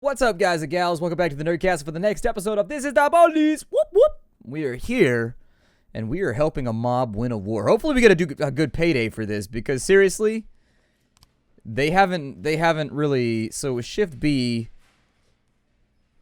What's up, guys and gals? Welcome back to the Nerdcast for the next episode of This Is the Police. Whoop, whoop. We are here, and we are helping a mob win a war. Hopefully we get a good payday for this, because seriously, they haven't really. So with Shift B,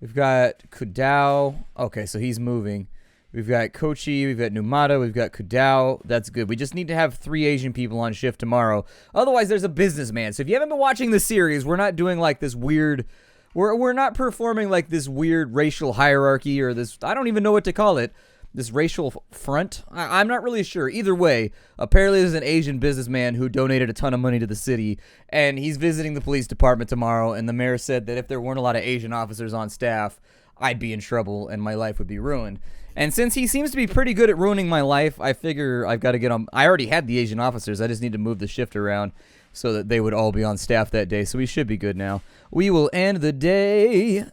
we've got Kudao. Okay, so he's moving. We've got Kochi, we've got Numata, we've got Kudao. That's good. We just need to have 3 Asian people on shift tomorrow. Otherwise, there's a businessman. So if you haven't been watching the series, we're not doing like this weird... We're not performing like this weird racial hierarchy or this... I don't even know what to call it. This racial front? I'm not really sure. Either way, apparently there's an Asian businessman who donated a ton of money to the city, and he's visiting the police department tomorrow, and the mayor said that if there weren't a lot of Asian officers on staff, I'd be in trouble and my life would be ruined. And since he seems to be pretty good at ruining my life, I figure I've got to get on... I already had the Asian officers. I just need to move the shift around so that they would all be on staff that day. So we should be good now. We will end the day...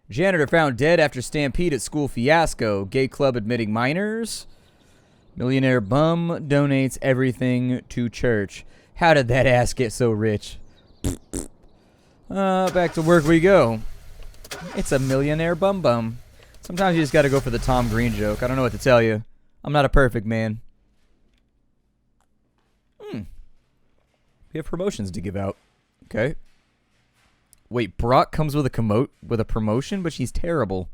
Janitor found dead after stampede at school fiasco. Gay club admitting minors. Millionaire bum donates everything to church. How did that ass get so rich? Back to work we go. It's a millionaire bum. Sometimes you just gotta go for the Tom Green joke. I don't know what to tell you. I'm not a perfect man. We have promotions to give out. Okay. Wait, Brock comes with a promotion, but she's terrible.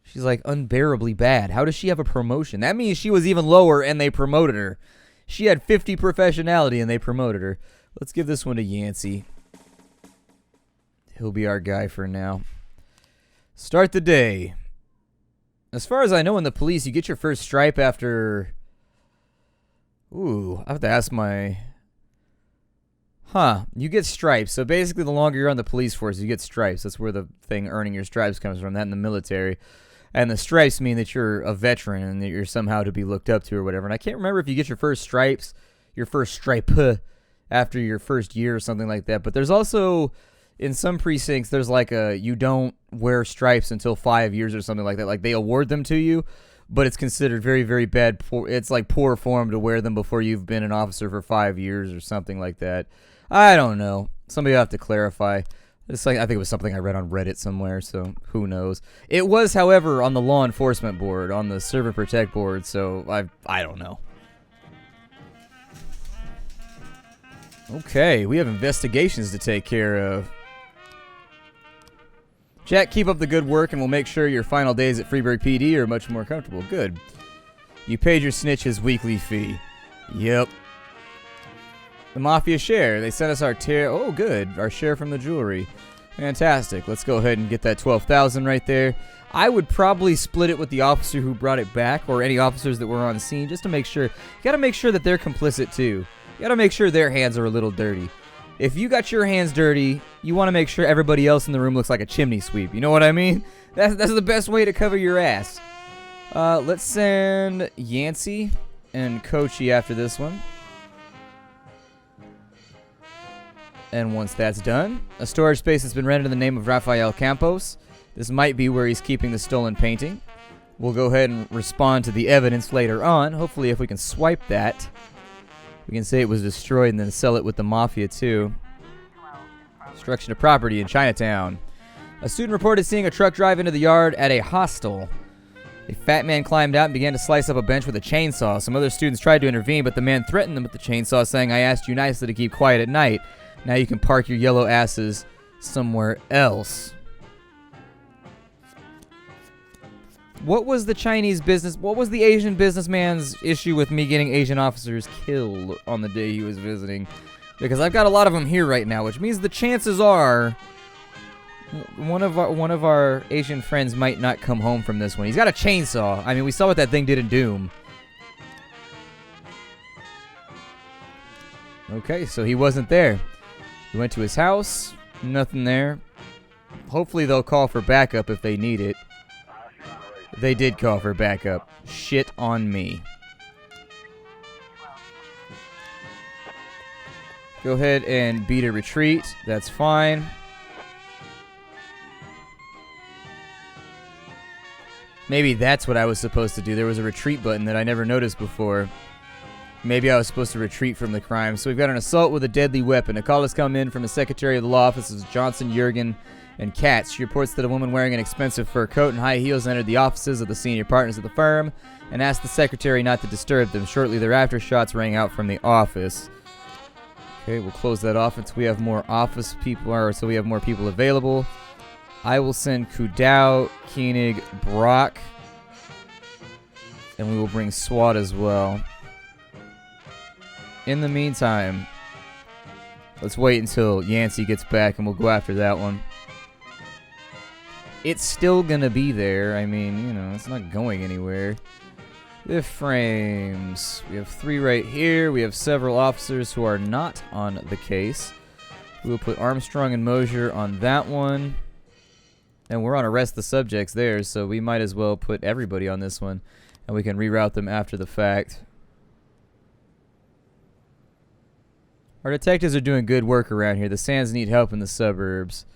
She's like unbearably bad. How does she have a promotion? That means she was even lower and they promoted her. She had 50 professionality and they promoted her. Let's give this one to Yancey. He'll be our guy for now. Start the day. As far as I know in the police, you get your first stripe after... Ooh, I have to ask my... You get stripes. So basically, the longer you're on the police force, you get stripes. That's where the thing earning your stripes comes from, that in the military. And the stripes mean that you're a veteran and that you're somehow to be looked up to or whatever. And I can't remember if you get your first stripes, your first stripe after your first year or something like that. But there's also, in some precincts, there's like you don't wear stripes until 5 years or something like that. Like they award them to you, but it's considered very, very bad. It's like poor form to wear them before you've been an officer for 5 years or something like that. I don't know. Somebody will have to clarify. It's like, I think it was something I read on Reddit somewhere, so who knows. It was, however, on the law enforcement board, on the serve and protect board, so I don't know. Okay, we have investigations to take care of. Jack, keep up the good work and we'll make sure your final days at Freeburg PD are much more comfortable. Good. You paid your snitch his weekly fee. Yep. The Mafia share. They sent us our oh, good. Our share from the jewelry. Fantastic. Let's go ahead and get that $12,000 right there. I would probably split it with the officer who brought it back, or any officers that were on scene, just to make sure. You got to make sure that they're complicit too. You got to make sure their hands are a little dirty. If you got your hands dirty, you want to make sure everybody else in the room looks like a chimney sweep. You know what I mean? That's the best way to cover your ass. Let's send Yancey and Kochi after this one. And once that's done, a storage space has been rented in the name of Rafael Campos. This might be where he's keeping the stolen painting. We'll go ahead and respond to the evidence later on. Hopefully, if we can swipe that, we can say it was destroyed and then sell it with the Mafia, too. Destruction of property in Chinatown. A student reported seeing a truck drive into the yard at a hostel. A fat man climbed out and began to slice up a bench with a chainsaw. Some other students tried to intervene, but the man threatened them with the chainsaw, saying, "I asked you nicely to keep quiet at night. Now you can park your yellow asses somewhere else." What was the Asian businessman's issue with me getting Asian officers killed on the day he was visiting? Because I've got a lot of them here right now, which means the chances are one of our Asian friends might not come home from this one. He's got a chainsaw. I mean, we saw what that thing did in Doom. Okay, so he wasn't there. We went to his house. Nothing there. Hopefully they'll call for backup if they need it. They did call for backup. Shit on me. Go ahead and beat a retreat. That's fine. Maybe that's what I was supposed to do. There was a retreat button that I never noticed before. Maybe I was supposed to retreat from the crime. So we've got an assault with a deadly weapon. A call has come in from the secretary of the law offices, Johnson, Jurgen, and Katz. She reports that a woman wearing an expensive fur coat and high heels entered the offices of the senior partners of the firm and asked the secretary not to disturb them. Shortly thereafter, shots rang out from the office. Okay, we'll close that off until we have more office people, or so we have more people available. I will send Kudau, Koenig, Brock, and we will bring SWAT as well. In the meantime, let's wait until Yancey gets back and we'll go after that one. It's still gonna be there. I mean, you know, it's not going anywhere. The frames. We have 3 right here. We have several officers who are not on the case. We will put Armstrong and Mosier on that one. And we're on arrest the subjects there, so we might as well put everybody on this one. And we can reroute them after the fact. Our detectives are doing good work around here. The Sands need help in the suburbs.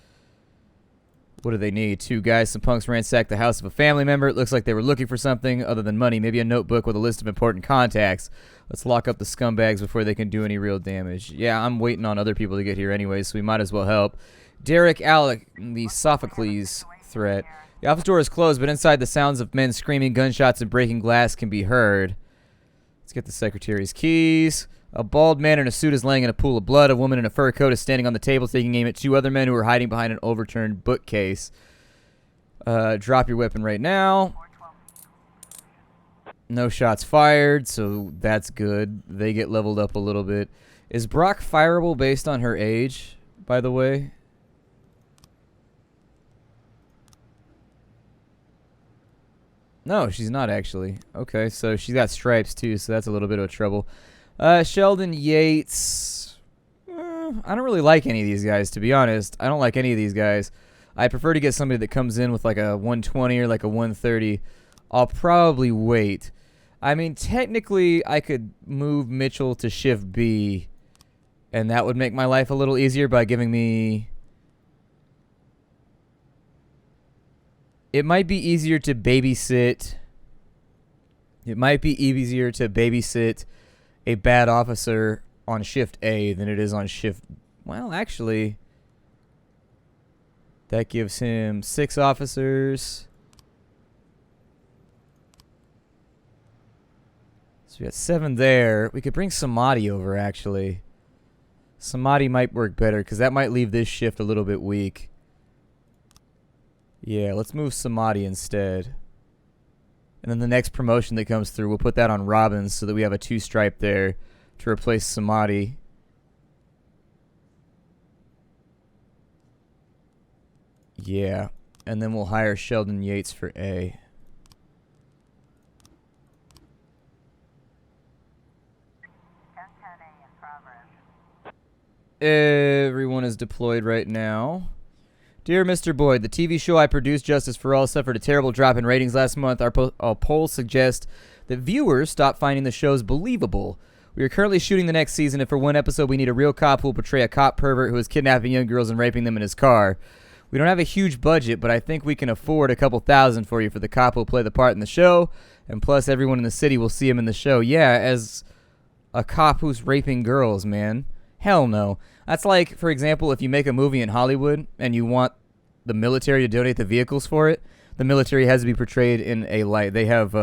What do they need? 2 guys. Some punks ransacked the house of a family member. It looks like they were looking for something other than money. Maybe a notebook with a list of important contacts. Let's lock up the scumbags before they can do any real damage. Yeah, I'm waiting on other people to get here anyway, so we might as well help. Derek Alec, the Sophocles Threat. The office door is closed, but inside the sounds of men screaming, gunshots, and breaking glass can be heard. Let's get the secretary's keys. A bald man in a suit is laying in a pool of blood. A woman in a fur coat is standing on the table taking aim at 2 other men who are hiding behind an overturned bookcase. Drop your weapon right now. No shots fired, so that's good. They get leveled up a little bit. Is Brock fireable based on her age, by the way? No, she's not actually. Okay, so she's got stripes too, so that's a little bit of trouble. Sheldon Yates. I don't really like any of these guys, to be honest. I don't like any of these guys. I prefer to get somebody that comes in with like a 120 or like a 130. I'll probably wait. I mean, technically, I could move Mitchell to Shift B, and that would make my life a little easier by giving me... It might be easier to babysit... It might be easier to babysit a bad officer on Shift A than it is on Shift... Well, actually, that gives him 6 officers. So we got 7 there. We could bring Samadhi over, actually. Samadhi might work better, because that might leave this shift a little bit weak. Yeah, let's move Samadhi instead. And then the next promotion that comes through, we'll put that on Robbins so that we have a 2-stripe there to replace Samadhi. Yeah. And then we'll hire Sheldon Yates for A. Everyone is deployed right now. Dear Mr. Boyd, the TV show I produced, Justice for All, suffered a terrible drop in ratings last month. Our polls suggest that viewers stop finding the shows believable. We are currently shooting the next season, and for one episode, we need a real cop who will portray a cop pervert who is kidnapping young girls and raping them in his car. We don't have a huge budget, but I think we can afford a couple thousand for you for the cop who will play the part in the show, and plus everyone in the city will see him in the show. Yeah, as a cop who's raping girls, man. Hell no. That's like, for example, if you make a movie in Hollywood and you want the military to donate the vehicles for it, the military has to be portrayed in a light. They have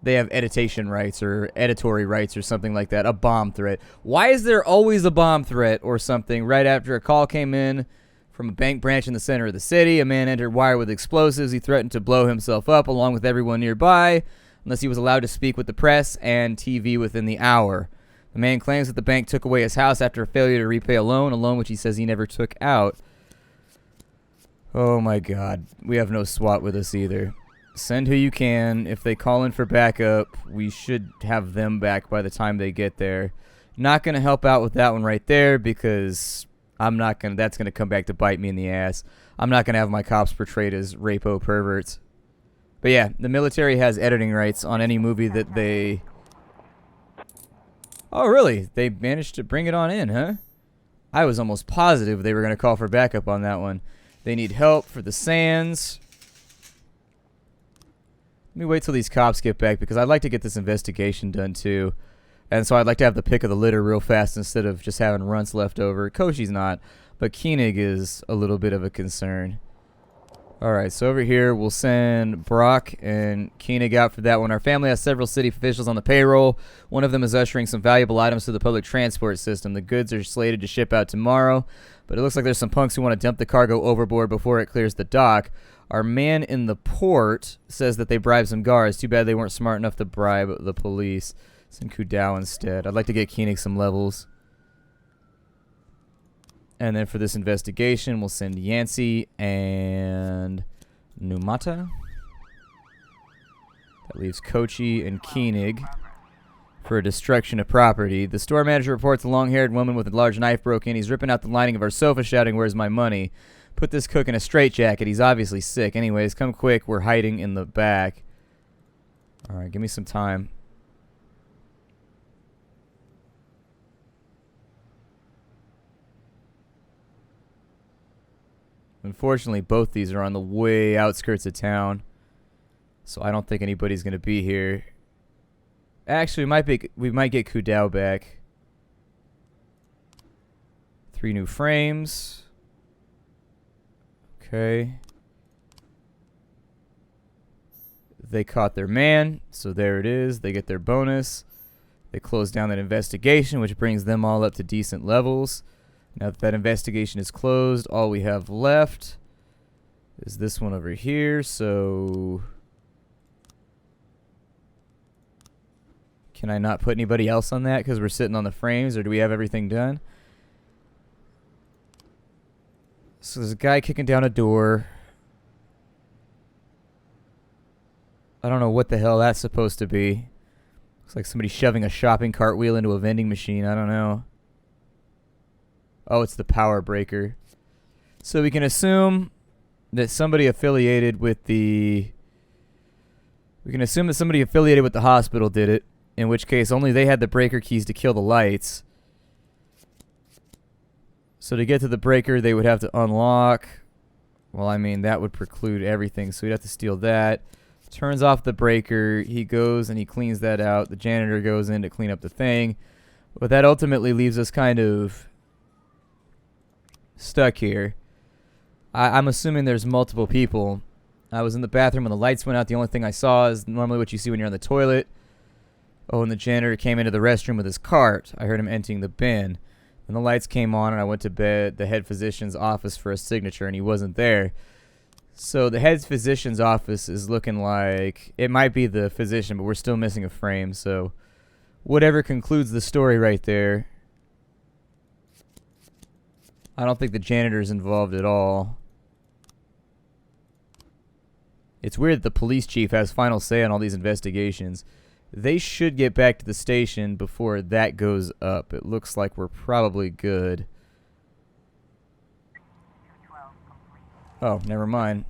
editation rights or editory rights or something like that. A bomb threat. Why is there always a bomb threat or something right after a call came in from a bank branch in the center of the city? A man entered wire with explosives. He threatened to blow himself up along with everyone nearby unless he was allowed to speak with the press and TV within the hour. The man claims that the bank took away his house after a failure to repay a loan which he says he never took out. Oh my God. We have no SWAT with us either. Send who you can. If they call in for backup, we should have them back by the time they get there. Not going to help out with that one right there because that's going to come back to bite me in the ass. I'm not going to have my cops portrayed as rapo perverts. But yeah, the military has editing rights on any movie that they... Oh, really? They managed to bring it on in, huh? I was almost positive they were going to call for backup on that one. They need help for the Sands. Let me wait till these cops get back because I'd like to get this investigation done too. And so I'd like to have the pick of the litter real fast instead of just having runts left over. Koshi's not, but Koenig is a little bit of a concern. Alright, so over here we'll send Brock and Koenig out for that one. Our family has several city officials on the payroll. One of them is ushering some valuable items to the public transport system. The goods are slated to ship out tomorrow, but it looks like there's some punks who want to dump the cargo overboard before it clears the dock. Our man in the port says that they bribed some guards. Too bad they weren't smart enough to bribe the police. Send Kudao instead. I'd like to get Koenig some levels. And then for this investigation, we'll send Yancey and Numata. That leaves Kochi and Koenig for a destruction of property. The store manager reports a long-haired woman with a large knife broke in. He's ripping out the lining of our sofa, shouting, "Where's my money?" Put this cook in a straitjacket. He's obviously sick. Anyways, come quick. We're hiding in the back. All right, give me some time. Unfortunately, both these are on the way outskirts of town, so I don't think anybody's going to be here. Actually, we might get Kudao back. 3 new frames. Okay. They caught their man, so there it is. They get their bonus. They close down that investigation, which brings them all up to decent levels. Now that that investigation is closed, all we have left is this one over here. So can I not put anybody else on that because we're sitting on the frames, or do we have everything done? So there's a guy kicking down a door. I don't know what the hell that's supposed to be. Looks like somebody shoving a shopping cart wheel into a vending machine. I don't know. Oh, it's the power breaker. So we can assume that somebody affiliated with the... We can assume that somebody affiliated with the hospital did it. In which case, only they had the breaker keys to kill the lights. So to get to the breaker, they would have to unlock... Well, I mean, that would preclude everything. So we'd have to steal that. Turns off the breaker. He goes and he cleans that out. The janitor goes in to clean up the thing. But that ultimately leaves us kind of... stuck here. I'm assuming there's multiple people. I was in the bathroom when the lights went out. The only thing I saw is normally what you see when you're on the toilet. Oh, and the janitor came into the restroom with his cart. I heard him emptying the bin. Then the lights came on and I went to bed, the head physician's office for a signature, and he wasn't there. So the head physician's office is looking like it might be the physician, but we're still missing a frame. So whatever concludes the story right there. I don't think the janitor's involved at all. It's weird that the police chief has final say on all these investigations. They should get back to the station before that goes up. It looks like we're probably good. Oh, never mind.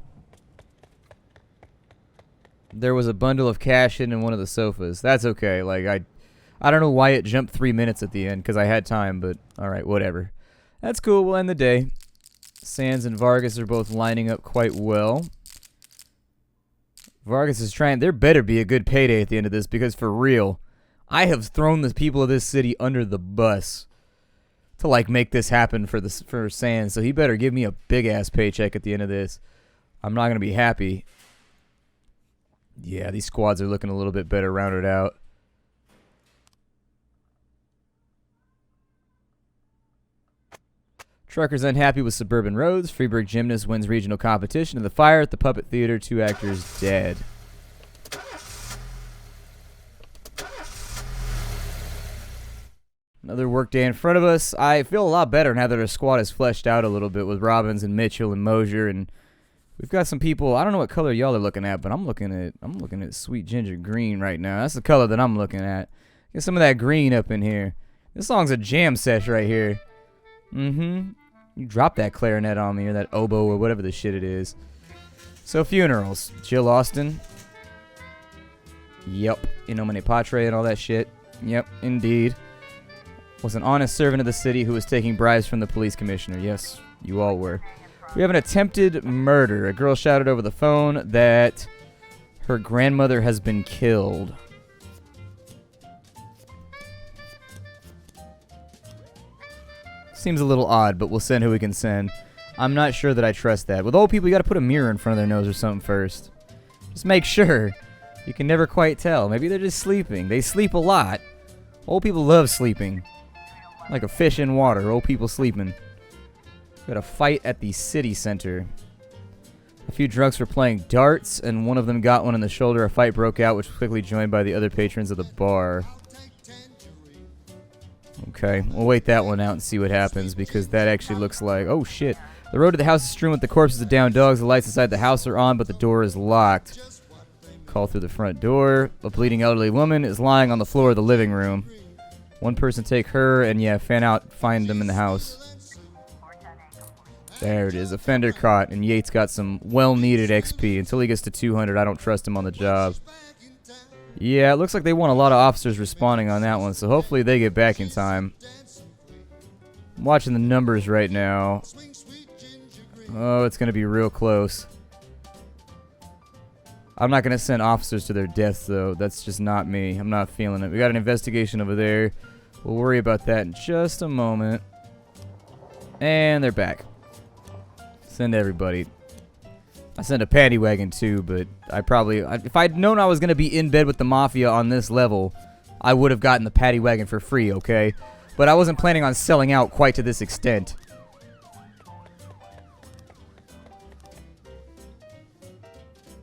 There was a bundle of cash hidden in one of the sofas. That's okay. Like, I don't know why it jumped 3 minutes at the end, because I had time, but alright, whatever. That's cool. We'll end the day. Sands and Vargas are both lining up quite well. Vargas is trying... There better be a good payday at the end of this, because for real, I have thrown the people of this city under the bus to, like, make this happen for Sands, so he better give me a big-ass paycheck at the end of this. I'm not going to be happy. Yeah, these squads are looking a little bit better rounded out. Truckers unhappy with suburban roads. Freeburg gymnast wins regional competition in the fire at the Puppet Theater. 2 actors dead. Another work day in front of us. I feel a lot better now that our squad is fleshed out a little bit with Robbins and Mitchell and Mosier, and we've got some people. I don't know what color y'all are looking at, but I'm looking at sweet ginger green right now. That's the color that I'm looking at. Get some of that green up in here. This song's a jam sesh right here. You drop that clarinet on me, or that oboe, or whatever the shit it is. So, funerals. Jill Austin. Yep. In nomine patre and all that shit. Yep, indeed. Was an honest servant of the city who was taking bribes from the police commissioner. Yes, you all were. We have an attempted murder. A girl shouted over the phone that her grandmother has been killed. Seems a little odd, but we'll send who we can send. I'm not sure that I trust that. With old people, you gotta put a mirror in front of their nose or something first. Just make sure. You can never quite tell. Maybe they're just sleeping. They sleep a lot. Old people love sleeping. Like a fish in water, old people sleeping. Got a fight at the city center. A few drunks were playing darts, and one of them got one in the shoulder. A fight broke out, which was quickly joined by the other patrons of the bar. Okay, we'll wait that one out and see what happens, because that actually looks like... Oh, shit. The road to the house is strewn with the corpses of downed dogs. The lights inside the house are on, but the door is locked. Call through the front door. A bleeding elderly woman is lying on the floor of the living room. One person take her, and yeah, fan out, find them in the house. There it is. Offender caught, and Yates got some well-needed XP. Until he gets to 200, I don't trust him on the job. Yeah, it looks like they want a lot of officers responding on that one, so hopefully they get back in time. I'm watching the numbers right now. Oh, it's going to be real close. I'm not going to send officers to their deaths, though. That's just not me. I'm not feeling it. We got an investigation over there. We'll worry about that in just a moment. And they're back. Send everybody. I sent a paddy wagon too, but if I'd known I was going to be in bed with the mafia on this level, I would have gotten the paddy wagon for free, okay? But I wasn't planning on selling out quite to this extent.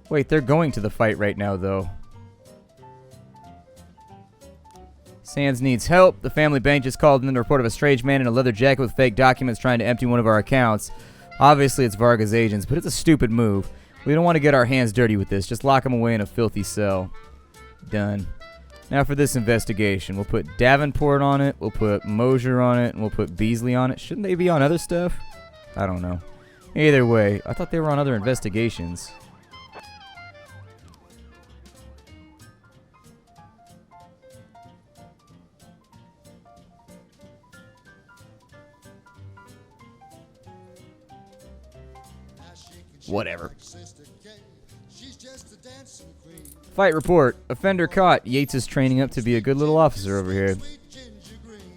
Wait, they're going to the fight right now, though. Sands needs help. The family bank just called in the report of a strange man in a leather jacket with fake documents trying to empty one of our accounts. Obviously, it's Varga's agents, but it's a stupid move. We don't want to get our hands dirty with this. Just lock him away in a filthy cell. Done. Now for this investigation. We'll put Davenport on it, we'll put Mosier on it, and we'll put Beasley on it. Shouldn't they be on other stuff? I don't know. Either way, I thought they were on other investigations. Whatever. Fight report. Offender caught. Yates is training up to be a good little officer over here.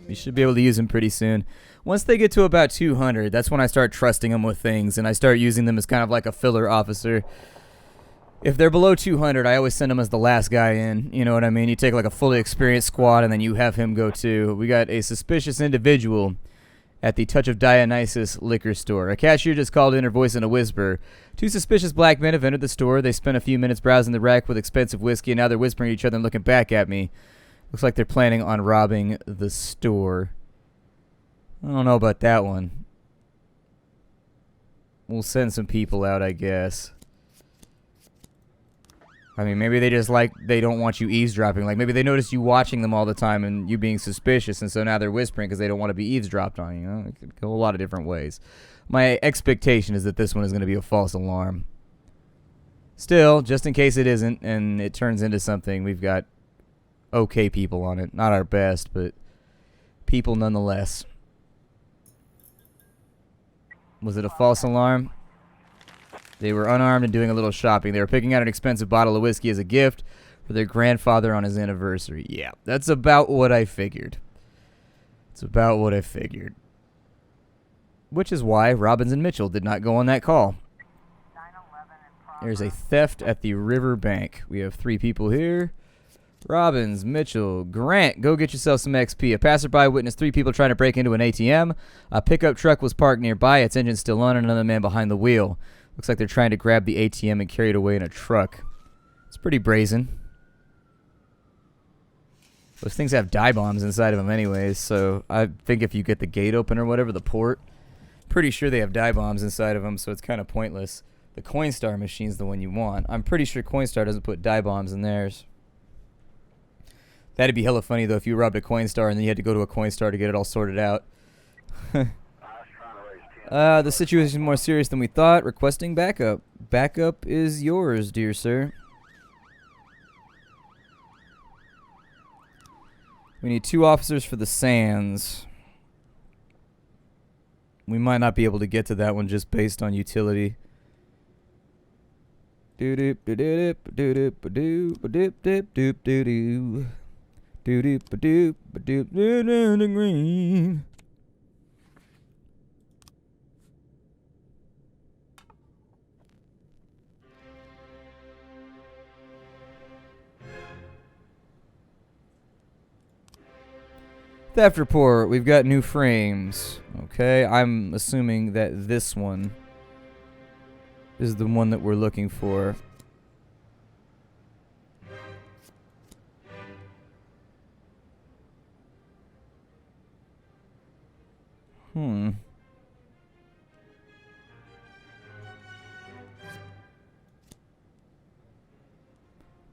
We should be able to use him pretty soon. Once they get to about 200, that's when I start trusting them with things, and I start using them as kind of like a filler officer. If they're below 200, I always send them as the last guy in. You know what I mean? You take like a fully experienced squad, and then you have him go too. We got a suspicious individual at the Touch of Dionysus liquor store. A cashier just called in, her voice in a whisper. Two suspicious black men have entered the store. They spent a few minutes browsing the rack with expensive whiskey, and now they're whispering at each other and looking back at me. Looks like they're planning on robbing the store. I don't know about that one. We'll send some people out, I guess. I mean, maybe they don't want you eavesdropping. Like, maybe they notice you watching them all the time and you being suspicious, and so now they're whispering because they don't want to be eavesdropped on, you know? It could go a lot of different ways. My expectation is that this one is going to be a false alarm. Still, just in case it isn't and it turns into something, we've got okay people on it. Not our best, but people nonetheless. Was it a false alarm? They were unarmed and doing a little shopping. They were picking out an expensive bottle of whiskey as a gift for their grandfather on his anniversary. Yeah, that's about what I figured. It's about what I figured. Which is why Robbins and Mitchell did not go on that call. There's a theft at the river bank. We have 3 people here. Robbins, Mitchell, Grant, go get yourself some XP. A passerby witnessed 3 people trying to break into an ATM. A pickup truck was parked nearby. Its engine still on, and another man behind the wheel. Looks like they're trying to grab the ATM and carry it away in a truck. It's pretty brazen. Those things have dye bombs inside of them anyways, so I think if you get the gate open or whatever, the port, pretty sure they have dye bombs inside of them, so it's kind of pointless. The Coinstar machine's the one you want. I'm pretty sure Coinstar doesn't put dye bombs in theirs. That'd be hella funny, though, if you robbed a Coinstar and then you had to go to a Coinstar to get it all sorted out. The situation is more serious than we thought. Requesting backup. Backup is yours, dear sir. We need 2 officers for the Sands. We might not be able to get to that one just based on utility. Doop doop doop doop doop doop doop doop doop. Doop doop doop doop doop green. Theft report. We've got new frames. Okay, I'm assuming that this one is the one that we're looking for.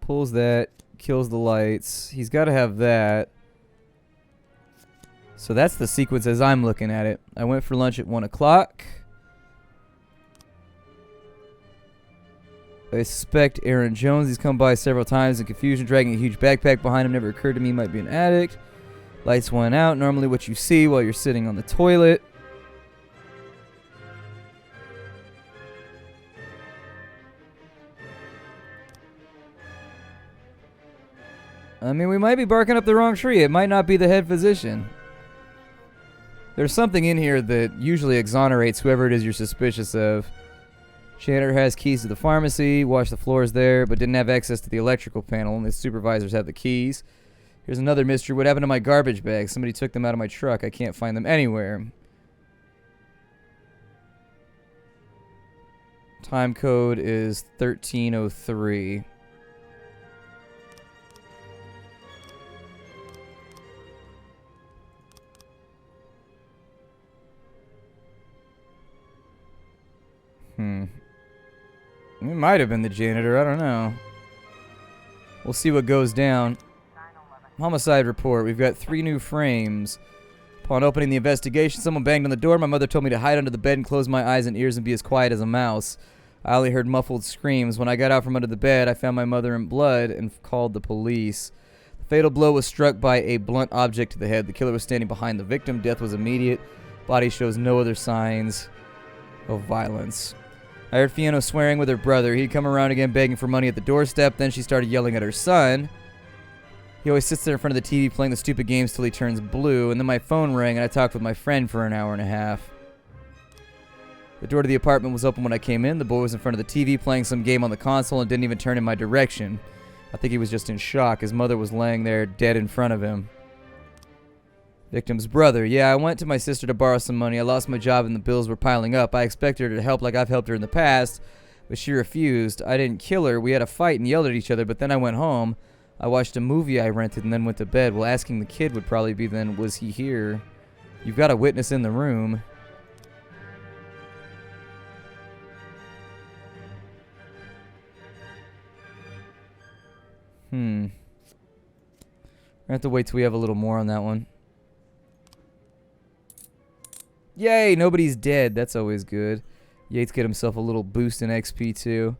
Pulls that, kills the lights. He's got to have that. So that's the sequence as I'm looking at it. I went for lunch at 1 o'clock. I suspect Aaron Jones. He's come by several times in confusion, dragging a huge backpack behind him. Never occurred to me he might be an addict. Lights went out. Normally what you see while you're sitting on the toilet. I mean, we might be barking up the wrong tree. It might not be the head physician. There's something in here that usually exonerates whoever it is you're suspicious of. Janitor has keys to the pharmacy, washed the floors there, but didn't have access to the electrical panel. Only the supervisors have the keys. Here's another mystery. What happened to my garbage bags? Somebody took them out of my truck. I can't find them anywhere. Time code is 1303. It might have been the janitor. I don't know. We'll see what goes down. Homicide report. We've got 3 new frames. Upon opening the investigation, someone banged on the door. My mother told me to hide under the bed and close my eyes and ears and be as quiet as a mouse. I only heard muffled screams. When I got out from under the bed, I found my mother in blood and called the police. The fatal blow was struck by a blunt object to the head. The killer was standing behind the victim. Death was immediate. Body shows no other signs of violence. I heard Fiona swearing with her brother. He'd come around again begging for money at the doorstep. Then she started yelling at her son. He always sits there in front of the TV playing the stupid games till he turns blue. And then my phone rang and I talked with my friend for an hour and a half. The door to the apartment was open when I came in. The boy was in front of the TV playing some game on the console and didn't even turn in my direction. I think he was just in shock. His mother was laying there dead in front of him. Victim's brother. Yeah, I went to my sister to borrow some money. I lost my job and the bills were piling up. I expected her to help like I've helped her in the past, but she refused. I didn't kill her. We had a fight and yelled at each other, but then I went home. I watched a movie I rented and then went to bed. Well, asking the kid would probably be then, was he here? You've got a witness in the room. I have to wait till we have a little more on that one. Yay, nobody's dead. That's always good. Yates get himself a little boost in XP too.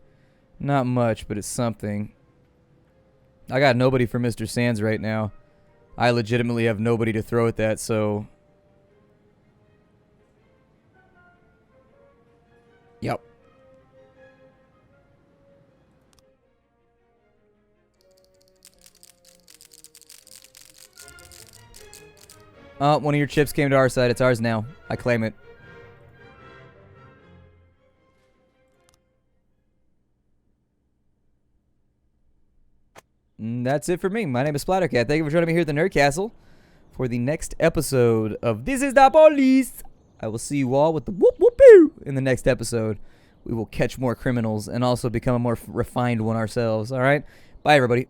Not much, but it's something. I got nobody for Mr. Sands right now. I legitimately have nobody to throw at that, so... Yep. One of your chips came to our side. It's ours now. I claim it. And that's it for me. My name is Splattercat. Thank you for joining me here at the Nerd Castle for the next episode of This is the Police. I will see you all with the whoop whoop boo in the next episode. We will catch more criminals and also become a more refined one ourselves. All right? Bye, everybody.